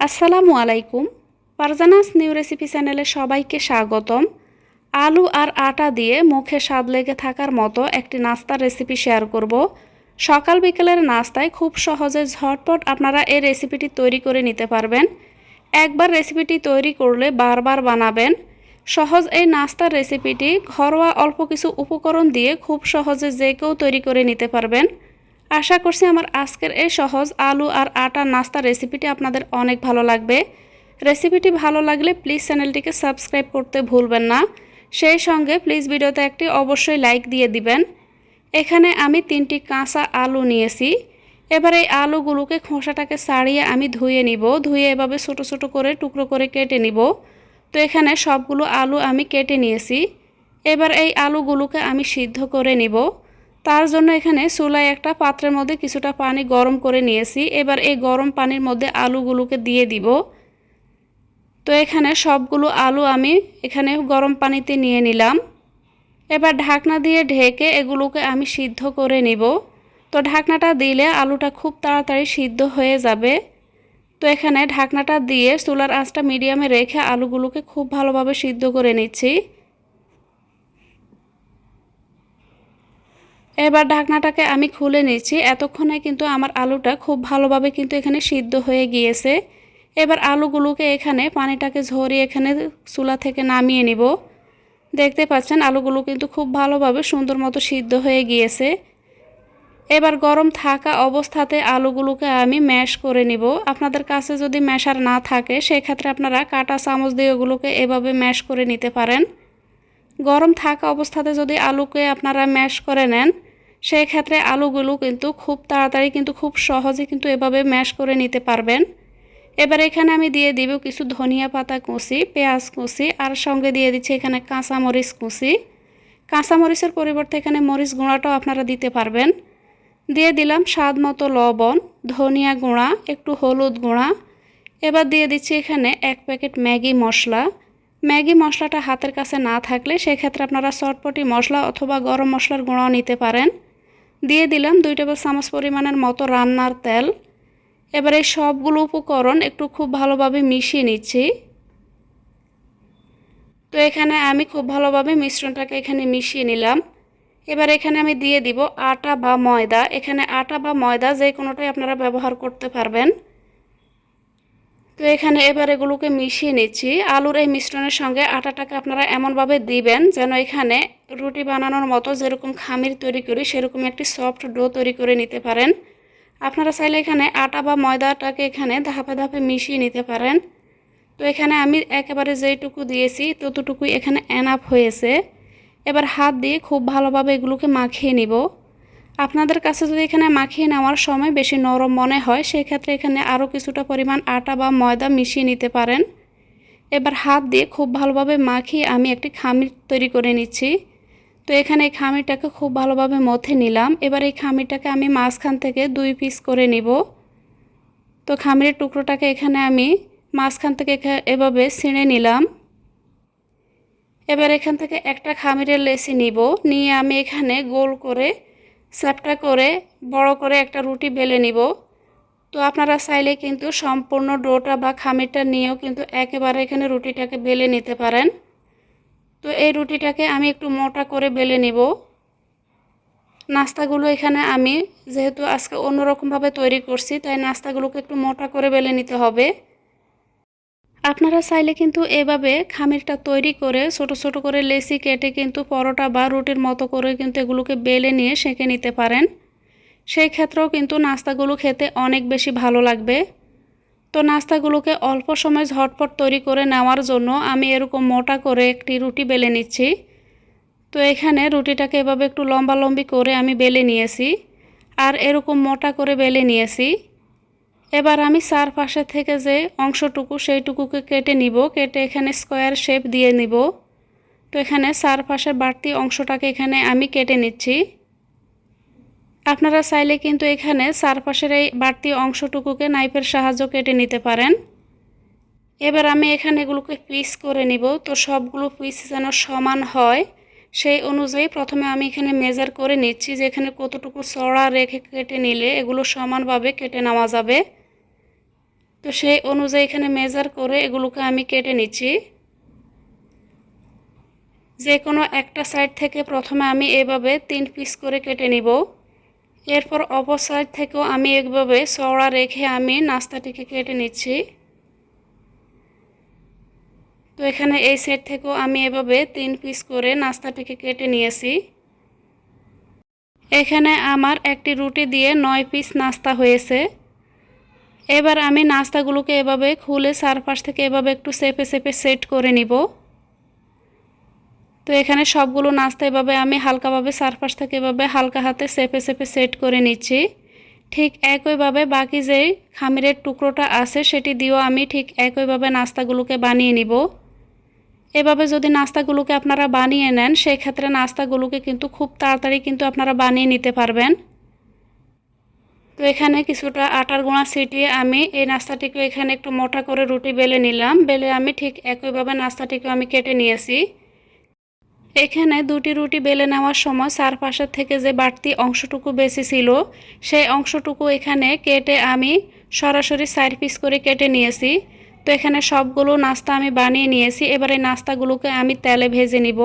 আসসালামু আলাইকুম। Farzana's new recipe চ্যানেলে সবাইকে স্বাগতম। আলু আর আটা দিয়ে মুখে স্বাদ লেগে থাকার মতো একটি নাস্তার রেসিপি শেয়ার করব। সকাল বিকেলের নাস্তায় খুব সহজে ঝটপট আপনারা এই রেসিপিটি তৈরি করে নিতে পারবেন। একবার রেসিপিটি তৈরি করলে বারবার বানাবেন। সহজ এই নাস্তার রেসিপিটি ঘরোয়া অল্প কিছু উপকরণ দিয়ে খুব সহজে যে কেউ তৈরি করে নিতে পারবেন। আশা করছি আমার আজকের এই সহজ আলু আর আটার নাস্তার রেসিপিটি আপনাদের অনেক ভালো লাগবে। রেসিপিটি ভালো লাগলে প্লিজ চ্যানেলটিকে সাবস্ক্রাইব করতে ভুলবেন না। সেই সঙ্গে প্লিজ ভিডিওতে একটি অবশ্যই লাইক দিয়ে দিবেন। এখানে আমি 3টি কাঁচা আলু নিয়েছি। এবার এই আলুগুলোকে খোসাটাকে ছাড়িয়ে আমি ধুয়ে নিব। ধুয়ে এভাবে ছোট ছোট করে টুকরো করে কেটে নিব। তো এখানে সবগুলো আলু আমি কেটে নিয়েছি। এবার এই আলুগুলোকে আমি সিদ্ধ করে নিব। তার জন্য এখানে চুলায় একটা পাত্রের মধ্যে কিছুটা পানি গরম করে নিয়েছি। এবার এই গরম পানির মধ্যে আলুগুলোকে দিয়ে দিব। তো এখানে সবগুলো আলু আমি এখানে গরম পানিতে নিয়ে নিলাম। এবার ঢাকনা দিয়ে ঢেকে এগুলোকে আমি সিদ্ধ করে নিব। তো ঢাকনাটা দিলে আলুটা খুব তাড়াতাড়ি সিদ্ধ হয়ে যাবে। তো এখানে ঢাকনাটা দিয়ে চুলার আঁচটা মিডিয়ামে রেখে আলুগুলোকে খুব ভালোভাবে সিদ্ধ করে নিচ্ছি। এবার ঢাকনাটাকে আমি খুলে নিচ্ছি। এতক্ষণে কিন্তু আমার আলুটা খুব ভালোভাবে কিন্তু এখানে সিদ্ধ হয়ে গিয়েছে। এবার আলুগুলোকে এখানে পানিটাকে ঝরিয়ে এখানে চুলা থেকে নামিয়ে নিব। দেখতে পাচ্ছেন আলুগুলো কিন্তু খুব ভালোভাবে সুন্দর মতো সিদ্ধ হয়ে গিয়েছে। এবার গরম থাকা অবস্থাতে আলুগুলোকে আমি ম্যাশ করে নিব। আপনাদের কাছে যদি ম্যাশার না থাকে সেক্ষেত্রে আপনারা কাঁটা চামচ দিয়ে ওগুলোকে এভাবে ম্যাশ করে নিতে পারেন। গরম থাকা অবস্থাতে যদি আলুকে আপনারা ম্যাশ করে নেন সেই ক্ষেত্রে আলুগুলো কিন্তু খুব তাড়াতাড়ি কিন্তু খুব সহজে কিন্তু এভাবে ম্যাশ করে নিতে পারবেন। এবার এখানে আমি দিয়ে দিব কিছু ধনিয়া পাতা কুচি, পেঁয়াজ কুচি আর সঙ্গে দিয়ে দিচ্ছি এখানে কাঁচামরিচ কুচি। কাঁচামরিচের পরিবর্তে এখানে মরিচ গুঁড়াটাও আপনারা দিতে পারবেন। দিয়ে দিলাম স্বাদ মতো লবণ, ধনিয়া গুঁড়া, একটু হলুদ গুঁড়া। এবার দিয়ে দিচ্ছি এখানে 1 প্যাকেট ম্যাগি মশলা। ম্যাগি মশলাটা হাতের কাছে না থাকলে সেক্ষেত্রে আপনারা চটপটি মশলা অথবা গরম মশলার গুঁড়াও নিতে পারেন। দিয়ে দিলাম 2 টেবিল চামচ পরিমাণের মতো রান্নার তেল। এবার এই সবগুলো উপকরণ একটু খুব ভালোভাবে মিশিয়ে নিচ্ছি। তো এখানে আমি খুব ভালোভাবে মিশ্রণটাকে এখানে মিশিয়ে নিলাম। এবার এখানে আমি দিয়ে দিব আটা বা ময়দা। এখানে আটা বা ময়দা যে কোনোটাই আপনারা ব্যবহার করতে পারবেন। তো এখানে এবার এগুলোকে মিশিয়ে নিচ্ছি। আলুর এই মিশ্রণের সঙ্গে আটাটাকে আপনারা এমনভাবে দিবেন যেন এখানে রুটি বানানোর মতো যেরকম খামির তৈরি করি সেরকম একটি সফট ডো তৈরি করে নিতে পারেন। আপনারা চাইলে এখানে আটা বা ময়দাটাকে এখানে ধাপে ধাপে মিশিয়ে নিতে পারেন। তো এখানে আমি একেবারে যেইটুকু দিয়েছি ততটুকুই এখানে এনাফ হয়েছে। এবার হাত দিয়ে খুব ভালোভাবে এগুলোকে মাখিয়ে নিব। আপনাদের কাছে যদি এখানে মাখিয়ে নেওয়ার সময় বেশি নরম মনে হয় সেক্ষেত্রে এখানে আরও কিছুটা পরিমাণ আটা বা ময়দা মিশিয়ে নিতে পারেন। এবার হাত দিয়ে খুব ভালোভাবে মাখিয়ে আমি একটি খামির তৈরি করে নিচ্ছি। তো এখানে এই খামিরটাকে খুব ভালোভাবে মথে নিলাম। এবার এই খামিরটাকে আমি মাঝখান থেকে 2 পিস করে নিব। তো খামিরের টুকরোটাকে এখানে আমি মাঝখান থেকে এভাবে ছিঁড়ে নিলাম। এবার এখান থেকে একটা খামিরের লেচি নিব। নিয়ে আমি এখানে গোল করে চ্যাপ্টা করে বড় করে একটা রুটি বেলে নিব। তো আপনারা চাইলে কিন্তু সম্পূর্ণ ডোটা বা খামিরটা নিয়েও কিন্তু একেবারে এখানে রুটিটাকে বেলে নিতে পারেন। তো এই রুটিটাকে আমি একটু মোটা করে বেলে নিব। নাস্তাগুলো এখানে আমি যেহেতু আজকে অন্যরকমভাবে তৈরি করছি তাই নাস্তাগুলোকে একটু মোটা করে বেলে নিতে হবে। আপনারা চাইলে কিন্তু এভাবে খামিরটা তৈরি করে ছোট ছোট করে লেচি কেটে কিন্তু পরোটা বা রুটির মতো করে কিন্তু এগুলোকে বেলে নিয়ে সেঁকে নিতে পারেন। সেই ক্ষেত্রেও কিন্তু নাস্তাগুলো খেতে অনেক বেশি ভালো লাগবে। তো নাস্তাগুলোকে অল্প সময় ঝটপট তৈরি করে নেওয়ার জন্য আমি এরকম মোটা করে একটি রুটি বেলে নিচ্ছি। তো এখানে রুটিটাকে এভাবে একটু লম্বালম্বি করে আমি বেলে নিয়েছি আর এরকম মোটা করে বেলে নিয়েছি। এবার আমি চারপাশে থেকে যে অংশটুকু সেইটুকুকে কেটে নিব। কেটে এখানে স্কোয়ার শেপ দিয়ে নিব। তো এখানে চারপাশের বাড়তি অংশটাকে এখানে আমি কেটে নিচ্ছি। আপনারা চাইলে কিন্তু এখানে চারপাশের এই বাড়তি অংশটুকুকে নাইফের সাহায্যে কেটে নিতে পারেন। এবার আমি এখানে এগুলোকে পিস করে নিব। তো সবগুলো পিস যেন সমান হয় সেই অনুযায়ী প্রথমে আমি এখানে মেজার করে নিচ্ছি যে এখানে কতটুকু চড়া রেখে কেটে নিলে এগুলো সমানভাবে কেটে নেওয়া যাবে। তো সেই অনুযায়ী এখানে মেজার করে এগুলোকে আমি কেটে নিচ্ছি। যে কোনো একটা সাইড থেকে প্রথমে আমি এভাবে 3 পিস করে কেটে নিব। এরপর অপর সাইড থেকেও আমি এইভাবে চওড়া রেখে আমি নাস্তাটিকে কেটে নিচ্ছি। তো এখানে এই সাইড থেকেও আমি এভাবে 3 পিস করে নাস্তাটিকে কেটে নিয়েছি। এখানে আমার একটি রুটি দিয়ে 9 পিস নাস্তা হয়েছে। এবার আমি নাস্তাগুলোকে এভাবে খুলে চারপাশ থেকে এভাবে একটু চেপে চেপে সেট করে নিব। তো এখানে সবগুলো নাস্তা এভাবে আমি হালকাভাবে চারপাশ থেকে এভাবে হালকা হাতে চেপে চেপে সেট করে নিচ্ছি। ঠিক একইভাবে বাকি যেই খামিরের টুকরোটা আছে সেটি দিয়েও আমি ঠিক একইভাবে নাস্তাগুলোকে বানিয়ে নিব। এভাবে যদি নাস্তাগুলোকে আপনারা বানিয়ে নেন সেই ক্ষেত্রে নাস্তাগুলোকে কিন্তু খুব তাড়াতাড়ি কিন্তু আপনারা বানিয়ে নিতে পারবেন। তো এখানে কিছুটা আটার গুঁড়া ছিটিয়ে আমি এই নাস্তাটিকে এখানে একটু মোটা করে রুটি বেলে নিলাম। বেলে আমি ঠিক একইভাবে নাস্তাটিকে আমি কেটে নিয়েছি। এখানে দুটি রুটি বেলে নেওয়ার সময় চারপাশের থেকে যে বাড়তি অংশটুকু বেশি ছিল সেই অংশটুকু এখানে কেটে আমি সরাসরি 4 পিস করে কেটে নিয়েছি। তো এখানে সবগুলো নাস্তা আমি বানিয়ে নিয়েছি। এবার এই নাস্তাগুলোকে আমি তেলে ভেজে নিব।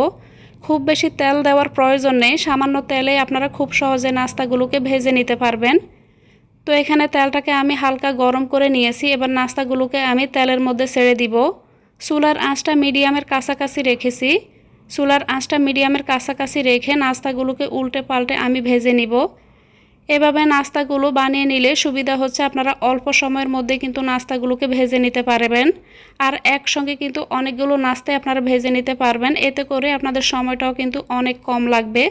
খুব বেশি তেল দেওয়ার প্রয়োজন নেই, সামান্য তেলে আপনারা খুব সহজে নাস্তাগুলোকে ভেজে নিতে পারবেন। তো এখানে তেলটাকে আমি হালকা গরম করে নিয়েছি। এবার নাস্তাগুলোকে আমি তেলের মধ্যে ছেড়ে দিব। চুলার আঁচটা মিডিয়ামের কাছাকাছি রেখেছি। চুলার আঁচটা মিডিয়ামের কাছাকাছি রেখে নাস্তাগুলোকে উল্টে পাল্টে আমি ভেজে নিব। এভাবে নাস্তাগুলো বানিয়ে নিলে সুবিধা হচ্ছে আপনারা অল্প সময়ের মধ্যে কিন্তু নাস্তাগুলোকে ভেজে নিতে পারবেন। আর একসঙ্গে কিন্তু অনেকগুলো নাস্তায় আপনারা ভেজে নিতে পারবেন। এতে করে আপনাদের সময়টাও কিন্তু অনেক কম লাগবে।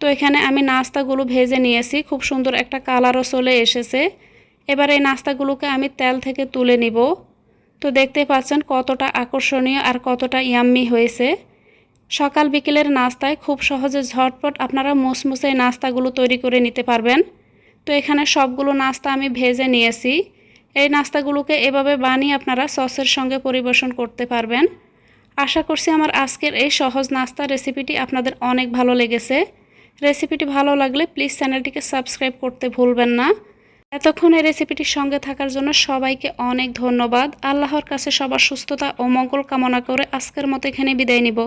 তো এখানে আমি নাস্তাগুলো ভেজে নিয়েছি, খুব সুন্দর একটা কালারও চলে এসেছে। এবার এই নাস্তাগুলোকে আমি তেল থেকে তুলে নিব। তো দেখতে পাচ্ছেন কতটা আকর্ষণীয় আর কতটা ইয়াম্মি হয়েছে। সকাল বিকেলের নাস্তায় খুব সহজে ঝটপট আপনারা মুসমুসে নাস্তাগুলো তৈরি করে নিতে পারবেন। তো এখানে সবগুলো নাস্তা আমি ভেজে নিয়েছি। এই নাস্তাগুলোকে এভাবে বানিয়ে আপনারা সসের সঙ্গে পরিবেশন করতে পারবেন। আশা করছি আমার আজকের এই সহজ নাস্তা রেসিপিটি আপনাদের অনেক ভালো লেগেছে। রেসিপিটি ভালো লাগলে প্লিজ চ্যানেলটিকে সাবস্ক্রাইব করতে ভুলবেন না। এতক্ষণ এই রেসিপিটির সঙ্গে থাকার জন্য সবাইকে অনেক ধন্যবাদ। আল্লাহর কাছে সবার সুস্থতা ও মঙ্গল কামনা করে আজকের মতো এখানে বিদায় নিব।